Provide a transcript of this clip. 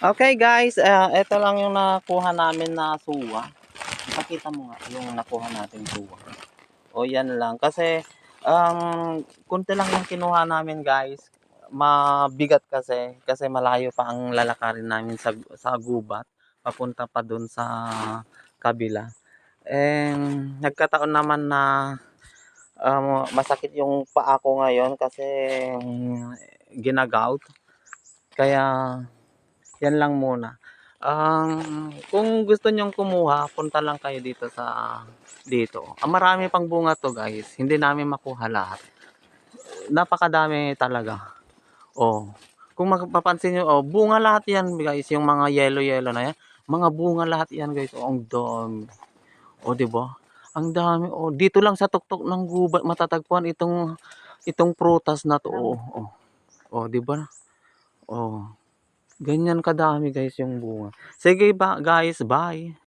Okay guys, ito lang yung nakuha namin na suwa. Ipakita mo nga yung nakuha natin suwa. O yan lang. Kasi, kunti lang yung kinuha namin guys. Mabigat kasi. Kasi malayo pa ang lalakarin namin sa gubat. Papunta pa dun sa kabila. Nagkataon naman na masakit yung paa ko ngayon kasi ginagout. Kaya yan lang muna. Kung gusto nyong kumuha, punta lang kayo dito dito. Marami pang bunga to guys. Hindi namin makuha lahat. Napakadami talaga. Oh. Kung mapapansin nyo, oh, bunga lahat yan guys. Yung mga yellow na yan. Mga bunga lahat yan guys. Oh, ang dami. Oh, di ba? Ang dami. Oh, dito lang sa tuktok ng gubat matatagpuan itong prutas na to. Oh, oh. Oh, di ba? Oh. Ganyan kadami guys yung bunga. Sige ba guys, bye.